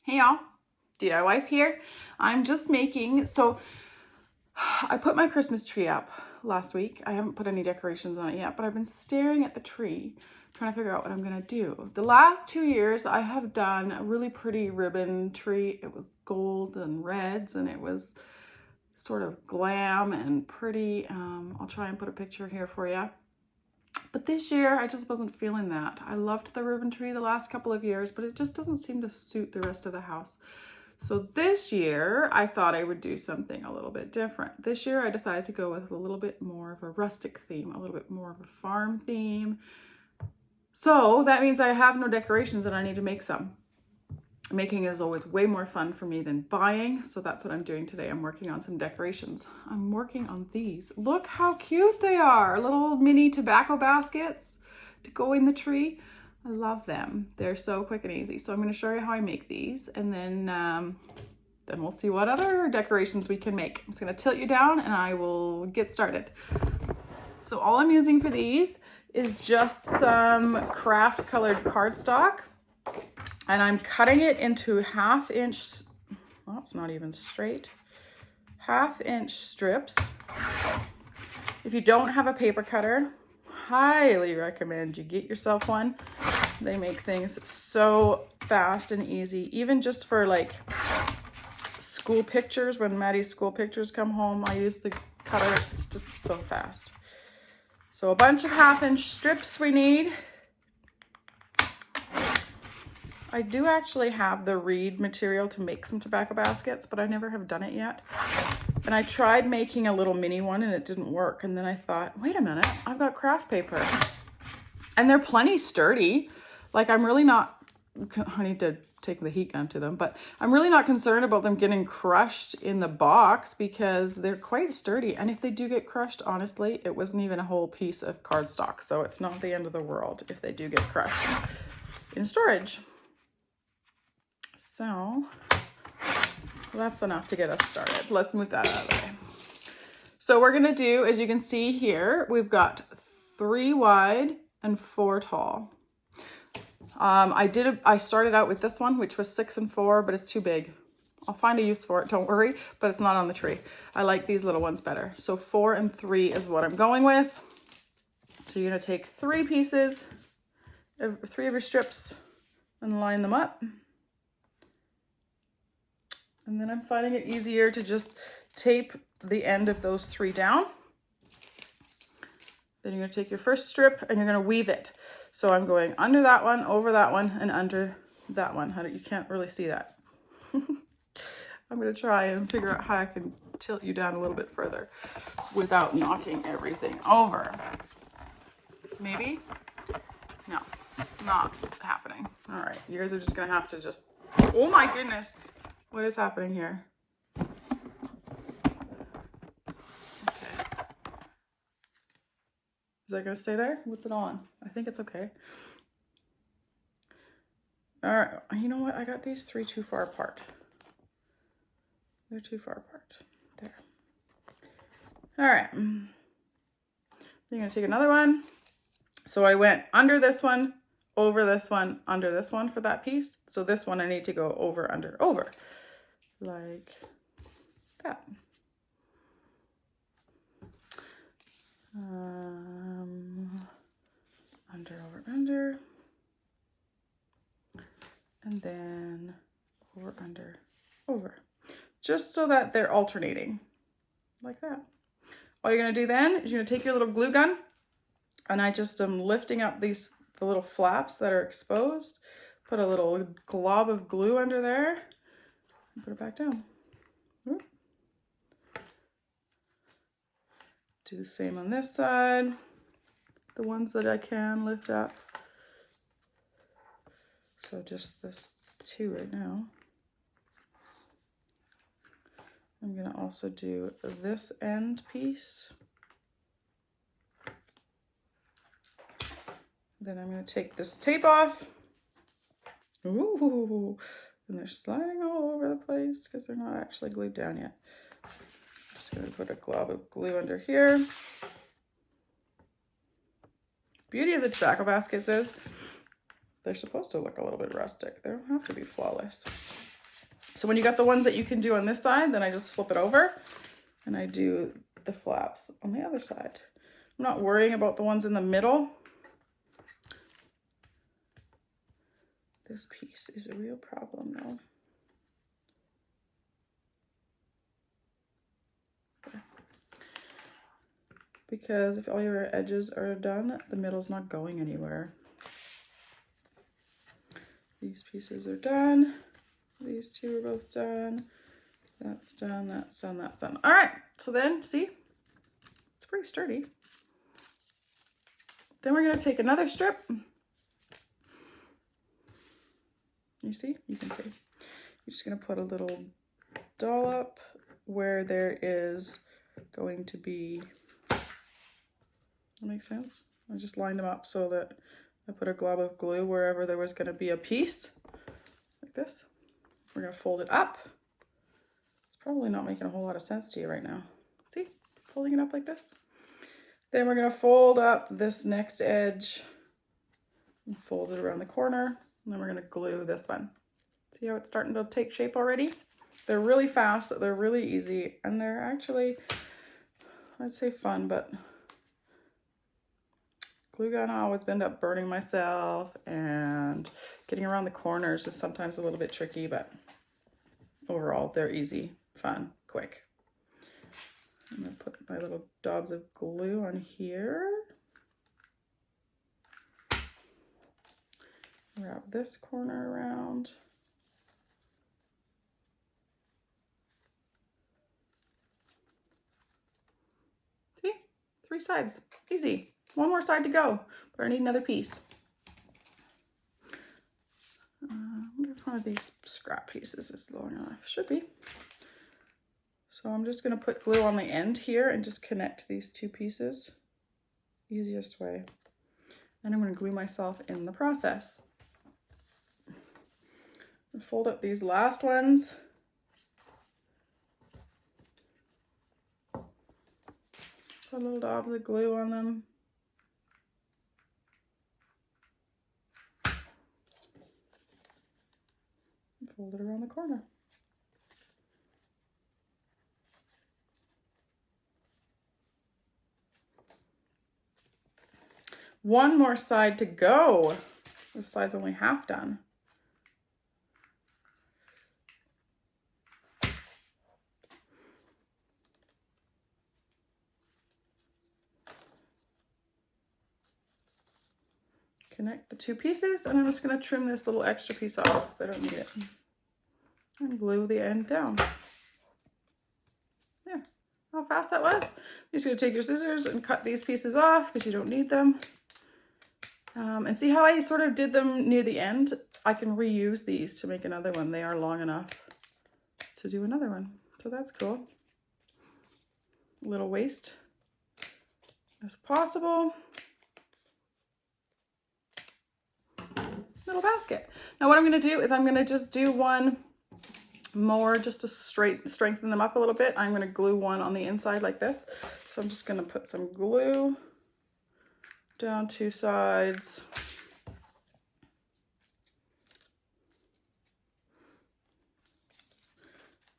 Hey y'all, DIY here. I'm just making, I put my Christmas tree up last week. I haven't put any decorations on it yet, but I've been staring at the tree, trying to figure out what I'm gonna do. The last 2 years, I have done a really pretty ribbon tree. It was gold and reds, and it was sort of glam and pretty. I'll try and put a picture here for you. But this year, I just wasn't feeling that. I loved the ribbon tree the last couple of years, but it just doesn't seem to suit the rest of the house. So this year, I thought I would do something a little bit different. This year, I decided to go with a little bit more of a rustic theme, a little bit more of a farm theme. So that means I have no decorations and I need to make some. Making is always way more fun for me than buying, so that's what I'm doing today. I'm working on some decorations. I'm working on these. Look how cute they are, little mini tobacco baskets to go in the tree. I love them. They're so quick and easy. So I'm going to show you how I make these, and then we'll see what other decorations we can make. I'm just going to tilt you down and I will get started. So all I'm using for these is just some craft colored cardstock. And I'm cutting it into 1/2 inch, well, it's not even straight, 1/2 inch strips. If you don't have a paper cutter, highly recommend you get yourself one. They make things so fast and easy, even just for like school pictures. When Maddie's school pictures come home, I use the cutter. It's just so fast. So a bunch of 1/2 inch strips we need. I do actually have the reed material to make some tobacco baskets, but I never have done it yet. And I tried making a little mini one and it didn't work. And then I thought, wait a minute, I've got craft paper. And they're plenty sturdy. Like I need to take the heat gun to them, but I'm really not concerned about them getting crushed in the box because they're quite sturdy. And if they do get crushed, honestly, it wasn't even a whole piece of cardstock. So it's not the end of the world if they do get crushed in storage. So that's enough to get us started. Let's move that out of the way. So we're gonna do, as you can see here, we've got 3 wide and 4 tall. I started out with this one, which was 6 and 4, but it's too big. I'll find a use for it, don't worry, but it's not on the tree. I like these little ones better. So 4 and 3 is what I'm going with. So you're gonna take 3 pieces, 3 of your strips, and line them up. And then I'm finding it easier to just tape the end of those 3 down. Then you're gonna take your first strip and you're gonna weave it. So I'm going under that one, over that one, and under that one. You can't really see that. I'm gonna try and figure out how I can tilt you down a little bit further without knocking everything over. Maybe? No, not happening. All right, you guys are just gonna have to just, oh my goodness. What is happening here? Okay. Is that gonna stay there? What's it on? I think it's okay. All right, you know what? I got these 3 too far apart. They're too far apart. There. All right. Then you're gonna take another one. So I went under this one, over this one, under this one for that piece. So this one I need to go over, under, over. Like that. Under, over, under. And then over, under, over. Just so that they're alternating. Like that. All you're going to do then is you're going to take your little glue gun. And I just am lifting up the little flaps that are exposed. Put a little glob of glue under there. And put it back down. Do the same on this side. The ones that I can lift up. So just this 2 right now. I'm going to also do this end piece. Then I'm going to take this tape off. Ooh, and they're sliding all over the place because they're not actually glued down yet. Just going to put a glob of glue under here. Beauty of the tobacco baskets is they're supposed to look a little bit rustic. They don't have to be flawless. So when you got the ones that you can do on this side, then I just flip it over and I do the flaps on the other side. I'm not worrying about the ones in the middle. This piece is a real problem though. Okay. Because if all your edges are done, the middle's not going anywhere. These pieces are done. These two are both done. That's done, that's done, that's done. All right, so then see, it's pretty sturdy. Then we're gonna take another strip. You see, you can see. You're just gonna put a little dollop where there is going to be, that makes sense? I just lined them up so that I put a glob of glue wherever there was gonna be a piece, like this. We're gonna fold it up. It's probably not making a whole lot of sense to you right now. See, folding it up like this. Then we're gonna fold up this next edge and fold it around the corner. And then we're gonna glue this one. See how it's starting to take shape already? They're really fast, they're really easy, and they're actually, I'd say fun, but glue gun, I always end up burning myself, and getting around the corners is sometimes a little bit tricky, but overall they're easy, fun, quick. I'm gonna put my little daubs of glue on here. Wrap this corner around. See, 3 sides, easy. One more side to go, but I need another piece. I wonder if one of these scrap pieces is long enough. Should be. So I'm just gonna put glue on the end here and just connect these 2 pieces. Easiest way. And I'm gonna glue myself in the process. Fold up these last ones. Put a little dab of glue on them. And fold it around the corner. One more side to go. This side's only half done. Connect the 2 pieces, and I'm just going to trim this little extra piece off because I don't need it. And glue the end down. Yeah, how fast that was. You're just going to take your scissors and cut these pieces off because you don't need them. And see how I sort of did them near the end? I can reuse these to make another one. They are long enough to do another one. So that's cool. A little waste as possible. Little basket. Now what I'm going to do is I'm going to just do one more just to strengthen them up a little bit. I'm going to glue one on the inside like this. So I'm just going to put some glue down 2 sides. I'm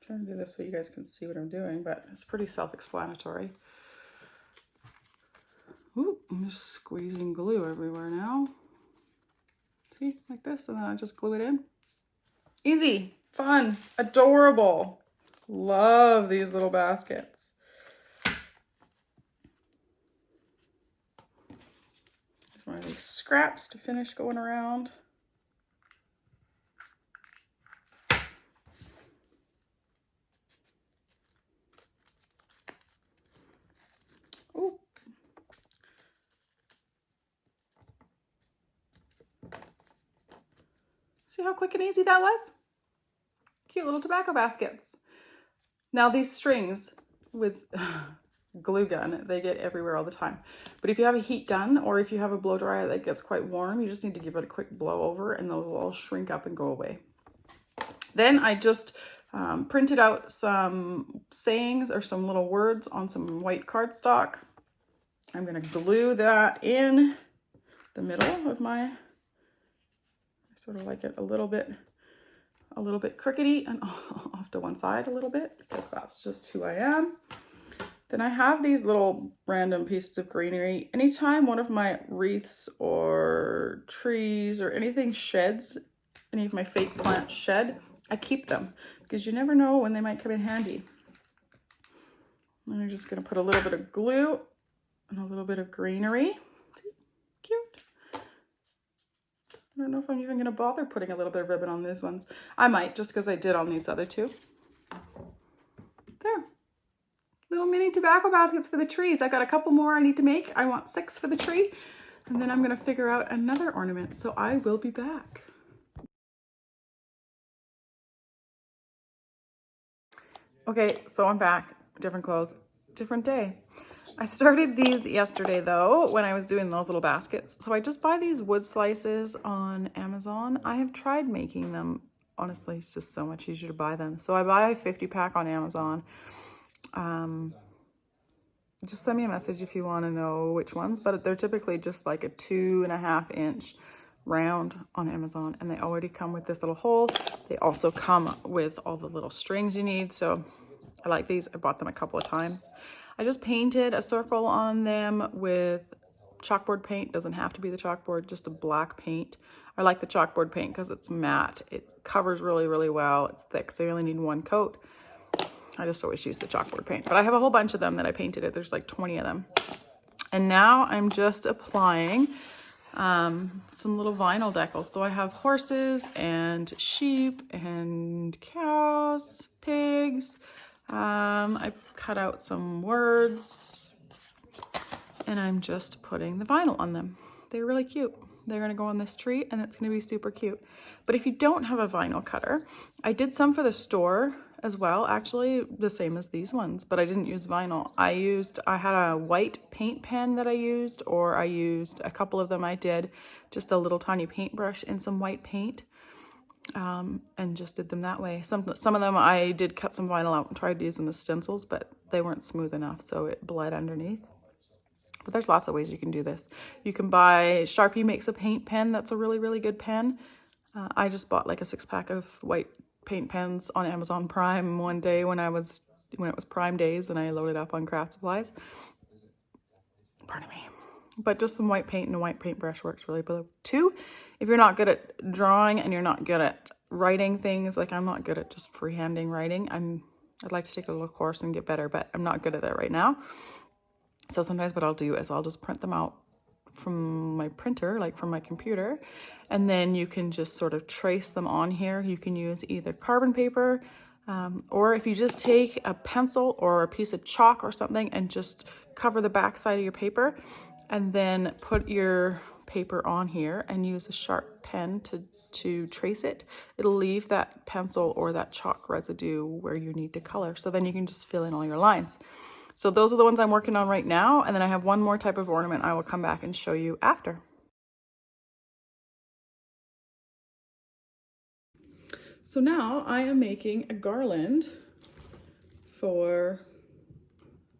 trying to do this so you guys can see what I'm doing, but it's pretty self-explanatory. Ooh, I'm just squeezing glue everywhere now. See, like this, and then I just glue it in. Easy, fun, adorable. Love these little baskets. Just one of these scraps to finish going around. Ooh. See how quick and easy that was? Cute little tobacco baskets. Now these strings with glue gun, they get everywhere all the time. But if you have a heat gun or if you have a blow dryer that gets quite warm, you just need to give it a quick blow over and those will all shrink up and go away. Then I just printed out some sayings or some little words on some white cardstock. I'm going to glue that in the middle of my, I sort of like it a little bit a little bit crookedy and off to one side a little bit because that's just who I am. Then I have these little random pieces of greenery. Anytime one of my wreaths or trees or anything sheds, any of my fake plants shed, I keep them because you never know when they might come in handy. And I'm just going to put a little bit of glue and a little bit of greenery. Cute. I don't know if I'm even going to bother putting a little bit of ribbon on these ones. I might, just because I did on these other two. There. Little mini tobacco baskets for the trees. I got a couple more I need to make. I want 6 for the tree. And then I'm going to figure out another ornament. So I will be back. Okay, so I'm back. Different clothes, different day. I started these yesterday though, when I was doing those little baskets. So I just buy these wood slices on Amazon. I have tried making them. Honestly, it's just so much easier to buy them. So I buy a 50 pack on Amazon. Just send me a message if you want to know which ones, but they're typically just like a 2.5 inch round on Amazon, and they already come with this little hole. They also come with all the little strings you need. So I like these. I bought them a couple of times. I just painted a circle on them with chalkboard paint. Doesn't have to be the chalkboard, just a black paint. I like the chalkboard paint because it's matte. It covers really, really well. It's thick, so you only need 1 coat. I just always use the chalkboard paint, but I have a whole bunch of them that I painted it. There's like 20 of them. And now I'm just applying some little vinyl decals. So I have horses and sheep and cows, pigs. I cut out some words and I'm just putting the vinyl on them. They're really cute. They're going to go on this tree and it's going to be super cute. But if you don't have a vinyl cutter, I did some for the store as well, actually the same as these ones, but I didn't use vinyl. I had a white paint pen that I used, or I used a couple of them. I did just a little tiny paintbrush and some white paint, and just did them that way. Some of them I did cut some vinyl out and tried to use them as stencils, but they weren't smooth enough, so it bled underneath. But there's lots of ways you can do this. You can buy, Sharpie makes a paint pen that's a really, really good pen. I just bought like a 6-pack of white paint pens on Amazon Prime one day when it was Prime days, and I loaded up on craft supplies. Pardon me. But just some white paint and a white paintbrush works really well too. If you're not good at drawing and you're not good at writing things, like I'm not good at just freehanding writing. I'd like to take a little course and get better, but I'm not good at that right now. So sometimes what I'll do is I'll just print them out from my printer, like from my computer, and then you can just sort of trace them on here. You can use either carbon paper, or if you just take a pencil or a piece of chalk or something and just cover the back side of your paper, and then put your paper on here and use a sharp pen to trace it. It'll leave that pencil or that chalk residue where you need to color. So then you can just fill in all your lines. So those are the ones I'm working on right now. And then I have one more type of ornament I will come back and show you after. So now I am making a garland for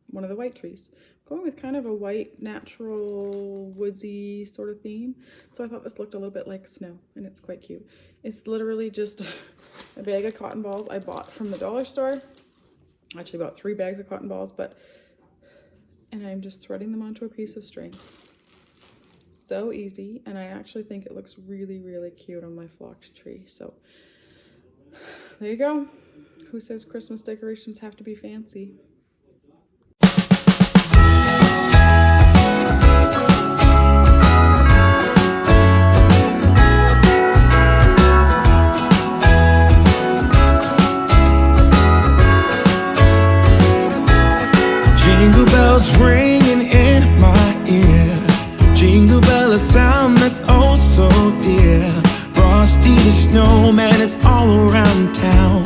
one of the white trees. I'm going with kind of a white, natural, woodsy sort of theme. So I thought this looked a little bit like snow, and it's quite cute. It's literally just a bag of cotton balls I bought from the dollar store. I actually bought 3 bags of cotton balls, and I'm just threading them onto a piece of string. So easy, and I actually think it looks really, really cute on my flocked tree. So there you go. Who says Christmas decorations have to be fancy? Jingle bells ringing in my ear. Jingle bell, a sound that's oh so dear. Frosty the snowman is all around town.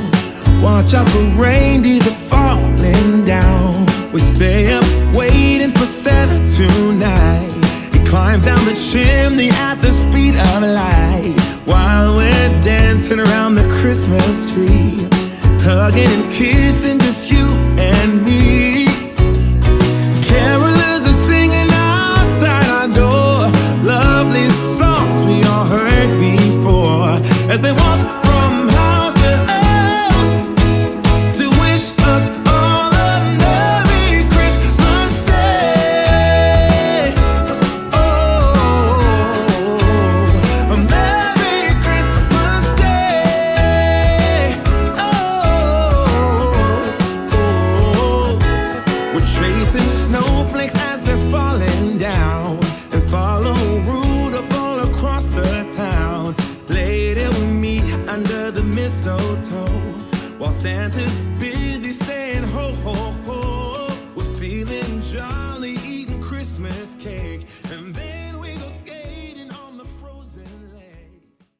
Watch out for reindeers are falling down. We stay up waiting for Santa tonight. He climbs down the chimney at the speed of light, while we're dancing around the Christmas tree, hugging and kissing just you and me. Carolers are singing outside our door, lovely songs we all heard before, as they walk from house We're chasing snowflakes as they're falling down, and follow Rudolph all across the town. Later we meet under the mistletoe while Santa's big